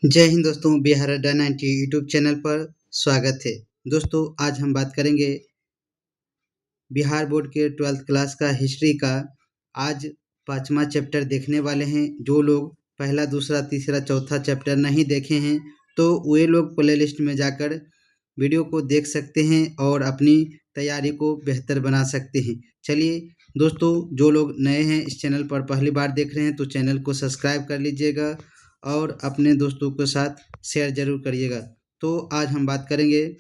जय हिंद दोस्तों, बिहार अड्डा 90 यूट्यूब चैनल पर स्वागत है। दोस्तों आज हम बात करेंगे बिहार बोर्ड के 12th क्लास का हिस्ट्री का। आज 5वां चैप्टर देखने वाले हैं। जो लोग पहला, दूसरा, तीसरा, चौथा चैप्टर नहीं देखे हैं तो वे लोग प्लेलिस्ट में जाकर वीडियो को देख सकते हैं और अपनी तैयारी को बेहतर बना सकते हैं। चलिए दोस्तों, जो लोग नए हैं इस चैनल पर पहली बार देख रहे हैं तो चैनल को सब्सक्राइब कर लीजिएगा और अपने दोस्तों के साथ शेयर ज़रूर करिएगा। तो आज हम बात करेंगे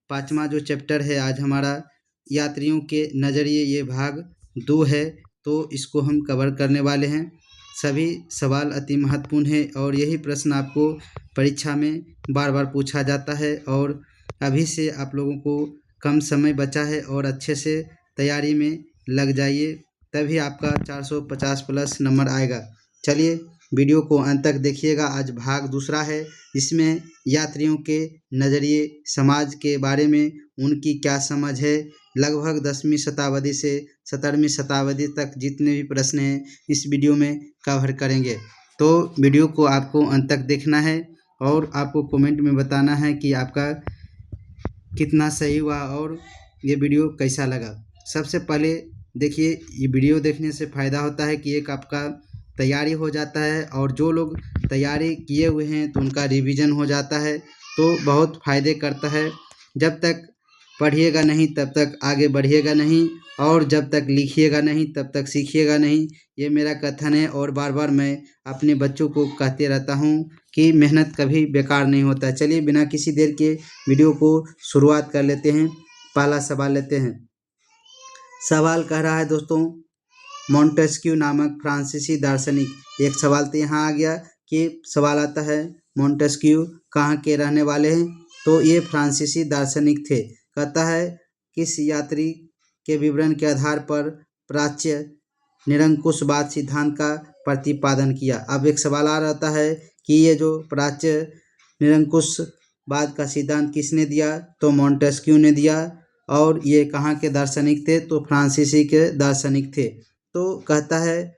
5वां जो चैप्टर है आज हमारा यात्रियों के नज़रिए, ये भाग 2 है। तो इसको हम कवर करने वाले हैं। सभी सवाल अति महत्वपूर्ण है और यही प्रश्न आपको परीक्षा में बार बार पूछा जाता है और अभी से आप लोगों को कम समय बचा है और अच्छे से तैयारी में लग जाइए, तभी आपका 450 प्लस नंबर आएगा। चलिए वीडियो को अंत तक देखिएगा। आज भाग दूसरा है, इसमें यात्रियों के नज़रिए, समाज के बारे में उनकी क्या समझ है, लगभग 10वीं शताब्दी से 17वीं शताब्दी तक जितने भी प्रश्न हैं इस वीडियो में कवर करेंगे। तो वीडियो को आपको अंत तक देखना है और आपको कमेंट में बताना है कि आपका कितना सही हुआ और ये वीडियो कैसा लगा। सबसे पहले देखिए, ये वीडियो देखने से फ़ायदा होता है कि एक आपका तैयारी हो जाता है और जो लोग तैयारी किए हुए हैं तो उनका रिवीजन हो जाता है, तो बहुत फ़ायदे करता है। जब तक पढ़िएगा नहीं तब तक आगे बढ़िएगा नहीं और जब तक लिखिएगा नहीं तब तक सीखिएगा नहीं, ये मेरा कथन है और बार बार मैं अपने बच्चों को कहते रहता हूँ कि मेहनत कभी बेकार नहीं होता। चलिए बिना किसी देर के वीडियो को शुरुआत कर लेते हैं। पहला सवाल लेते हैं। सवाल कह रहा है दोस्तों, मॉन्टेस्क्यू नामक फ्रांसीसी दार्शनिक, एक सवाल तो यहाँ आ गया कि सवाल आता है मॉन्टेस्क्यू कहाँ के रहने वाले हैं, तो ये फ्रांसीसी दार्शनिक थे। कहता है किस यात्री के विवरण के आधार पर प्राच्य निरंकुशवाद सिद्धांत का प्रतिपादन किया। अब एक सवाल आ रहता है कि ये जो प्राच्य निरंकुशवाद का सिद्धांत किसने दिया, तो मॉन्टेस्क्यू ने दिया। और ये कहाँ के दार्शनिक थे, तो फ्रांसीसी के दार्शनिक थे। तो कहता है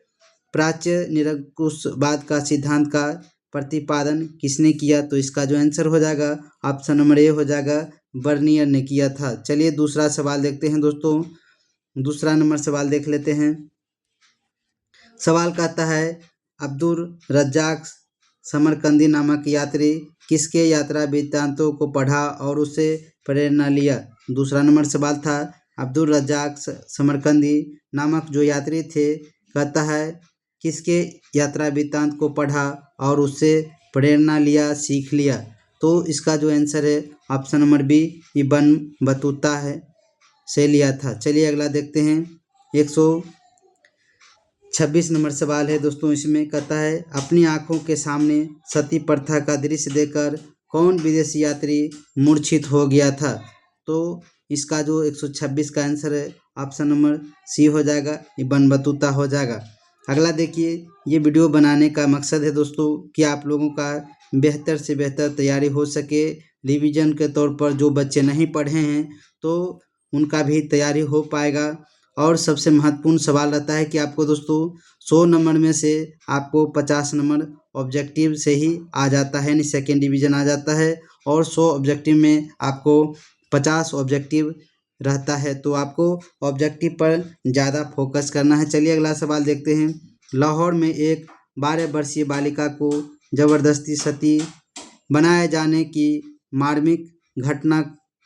प्राच्य निरंकुशवाद का सिद्धांत का प्रतिपादन किसने किया, तो इसका जो आंसर हो जाएगा ऑप्शन नंबर ए हो जाएगा, बर्नियर ने किया था। चलिए दूसरा सवाल देखते हैं दोस्तों। दूसरा नंबर सवाल देख लेते हैं। सवाल कहता है अब्दुल रज्जाक समरकंदी नामक यात्री किसके यात्रा वृत्तांतों को पढ़ा और उससे प्रेरणा लिया। दूसरा नंबर सवाल था अब्दुल रज्जाक समरकंदी नामक जो यात्री थे, कहता है किसके यात्रा वृत्तांत को पढ़ा और उससे प्रेरणा लिया, सीख लिया। तो इसका जो आंसर है option number B, Ibn Battuta है से लिया था। चलिए अगला देखते हैं। 126 नंबर सवाल है दोस्तों। इसमें कहता है अपनी आँखों के सामने सती प्रथा का दृश्य देखकर कौन विदेशी यात्री मूर्छित हो गया था। तो इसका जो 126 का आंसर है ऑप्शन नंबर सी हो जाएगा, इब्न बतूता हो जाएगा। अगला देखिए, ये वीडियो बनाने का मकसद है दोस्तों कि आप लोगों का बेहतर से बेहतर तैयारी हो सके। रिवीजन के तौर पर जो बच्चे नहीं पढ़े हैं तो उनका भी तैयारी हो पाएगा। और सबसे महत्वपूर्ण सवाल रहता है कि आपको दोस्तों 100 नंबर में से आपको 50 नंबर ऑब्जेक्टिव से ही आ जाता है, यानी सेकेंड डिवीज़न आ जाता है। और 100 ऑब्जेक्टिव में आपको 50 ऑब्जेक्टिव रहता है, तो आपको ऑब्जेक्टिव पर ज़्यादा फोकस करना है। चलिए अगला सवाल देखते हैं। लाहौर में एक 12 वर्षीय बालिका को ज़बरदस्ती सती बनाए जाने की मार्मिक घटना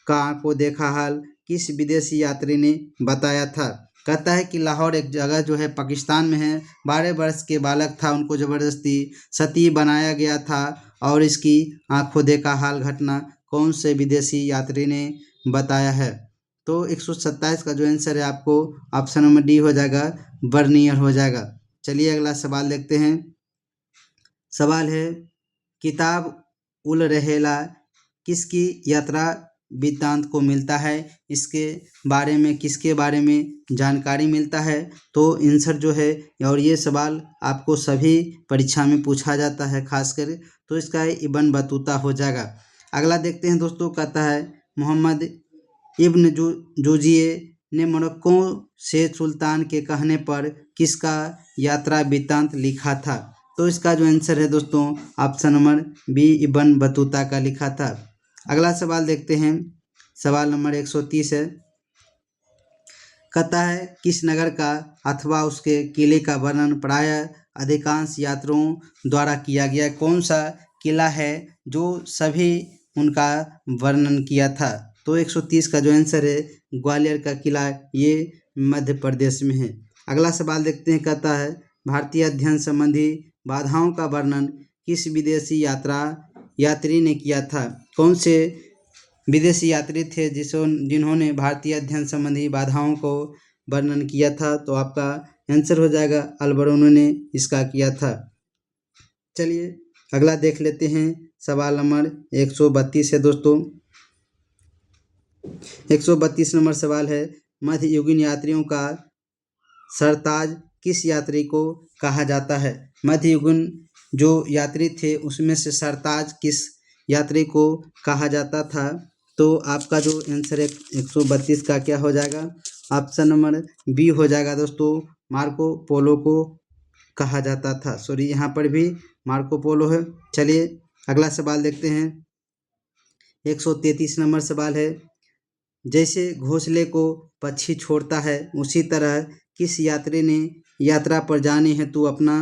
का को देखा हाल किस विदेशी यात्री ने बताया था। कहता है कि लाहौर एक जगह जो है पाकिस्तान में है, 12 वर्ष के बालक था, उनको ज़बरदस्ती सती बनाया गया था और इसकी आंखों देखा हाल घटना कौन से विदेशी यात्री ने बताया है। तो 127 का जो आंसर है आपको ऑप्शन नंबर डी हो जाएगा, बर्नियर हो जाएगा। चलिए अगला सवाल देखते हैं। सवाल है किताब उल रहेला किसकी यात्रा वृत्तांत को मिलता है, इसके बारे में किसके बारे में जानकारी मिलता है। तो आंसर जो है, और ये सवाल आपको सभी परीक्षा में पूछा जाता है खासकर, तो इसका इब्न बतूता हो जाएगा। अगला देखते हैं दोस्तों। कहता है मोहम्मद इब्न जूजिए ने मोरक्को से सुल्तान के कहने पर किसका यात्रा वृत्तांत लिखा था। तो इसका जो आंसर है दोस्तों option number B Ibn Battuta का लिखा था। अगला सवाल देखते हैं, सवाल नंबर 130 है। कहता है किस नगर का अथवा उसके किले का वर्णन प्रायः अधिकांश यात्रियों द्वारा किया गया। कौन सा किला है जो सभी उनका वर्णन किया था। तो 130 का जो आंसर है ग्वालियर का किला, ये मध्य प्रदेश में है। अगला सवाल देखते हैं, कहता है भारतीय अध्ययन संबंधी बाधाओं का वर्णन किस विदेशी यात्री ने किया था। कौन से विदेशी यात्री थे जिन्होंने भारतीय अध्ययन संबंधी बाधाओं को वर्णन किया था। तो आपका आंसर हो जाएगा अल्बर्टो ने इसका किया था। चलिए अगला देख लेते हैं, सवाल नंबर 132 है दोस्तों। 132 नंबर सवाल है, मध्ययुगीन यात्रियों का सरताज किस यात्री को कहा जाता है। मध्ययुगीन जो यात्री थे उसमें से सरताज किस यात्री को कहा जाता था। तो आपका जो आंसर है 132 का क्या हो जाएगा, ऑप्शन नंबर बी हो जाएगा दोस्तों, मार्को पोलो को कहा जाता था। सॉरी, यहाँ पर भी मार्को पोलो है। चलिए अगला सवाल देखते हैं, 133 नंबर सवाल है, जैसे घोंसले को पक्षी छोड़ता है उसी तरह किस यात्री ने यात्रा पर जाने हेतु अपना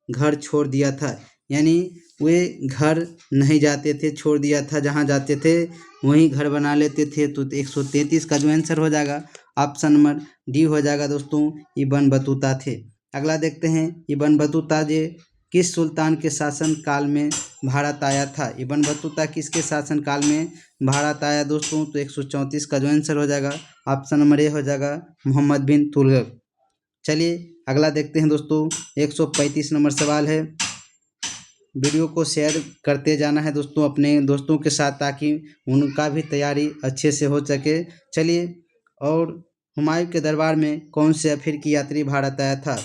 घर छोड़ दिया था। यानी वे घर नहीं जाते थे, छोड़ दिया था, जहाँ जाते थे वहीं घर बना लेते थे। तो 133 का जो आंसर हो जाएगा ऑप्शन नंबर डी हो जाएगा दोस्तों, इब्न बतूता थे। अगला देखते हैं, इब्न बतूता जे किस सुल्तान के शासन काल में भारत आया था। इब्न बतूता किसके शासन काल में भारत आया दोस्तों। तो 134 का जो आंसर हो जाएगा ऑप्शन नंबर ए हो जाएगा, मोहम्मद बिन तुगलक। चलिए अगला देखते हैं दोस्तों, 135 नंबर सवाल है। वीडियो को शेयर करते जाना है दोस्तों अपने दोस्तों के साथ, ताकि उनका भी तैयारी अच्छे से हो सके। चलिए, और हुमायूं के दरबार में कौन से अफ्रीकी यात्री भारत आया था।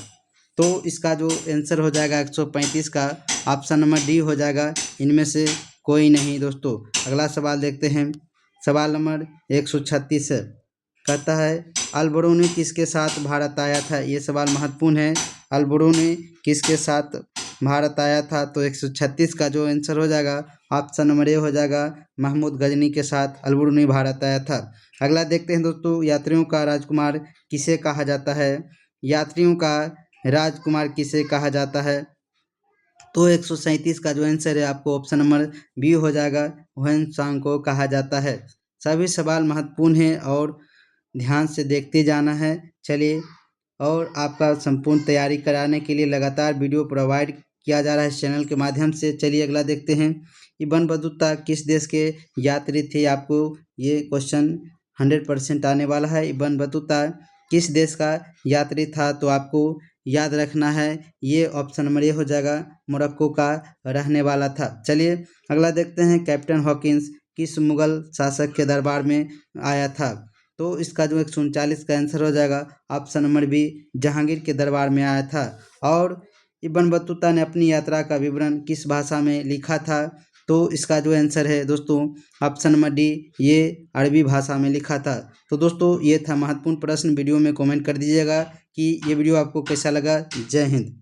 तो इसका जो आंसर हो जाएगा 135 का ऑप्शन नंबर डी हो जाएगा, इनमें से कोई नहीं दोस्तों। अगला सवाल देखते हैं, सवाल नंबर 136 है। कहता है अल्बर्टो किसके साथ भारत आया था। ये सवाल महत्वपूर्ण है, अल्बर्टो किसके साथ भारत आया था। तो 136 का जो आंसर हो जाएगा ऑप्शन नंबर ए हो जाएगा, महमूद गजनी के साथ अल्बर्टो भारत आया था। अगला देखते हैं दोस्तों, यात्रियों का राजकुमार किसे कहा जाता है। यात्रियों का राजकुमार किसे कहा जाता है। तो 137 का जो आंसर है आपको ऑप्शन नंबर बी हो जाएगा, ह्वेन को कहा जाता है। सभी सवाल महत्वपूर्ण हैं और ध्यान से देखते जाना है। चलिए, और आपका संपूर्ण तैयारी कराने के लिए लगातार वीडियो प्रोवाइड किया जा रहा है इस चैनल के माध्यम से। चलिए अगला देखते हैं, इब्न बतूता किस देश के यात्री थे। आपको ये क्वेश्चन 100% आने वाला है। इब्न बतूता किस देश का यात्री था। तो आपको याद रखना है, ये ऑप्शन नंबर ए हो जाएगा, मोरक्को का रहने वाला था। चलिए अगला देखते हैं, कैप्टन हॉकिंस किस मुगल शासक के दरबार में आया था। तो इसका जो 139 का आंसर हो जाएगा ऑप्शन नंबर बी, जहांगीर के दरबार में आया था। और इब्न बतूता ने अपनी यात्रा का विवरण किस भाषा में लिखा था। तो इसका जो आंसर है दोस्तों ऑप्शन नंबर डी, ये अरबी भाषा में लिखा था। तो दोस्तों ये था महत्वपूर्ण प्रश्न। वीडियो में कमेंट कर दीजिएगा कि ये वीडियो आपको कैसा लगा। जय हिंद।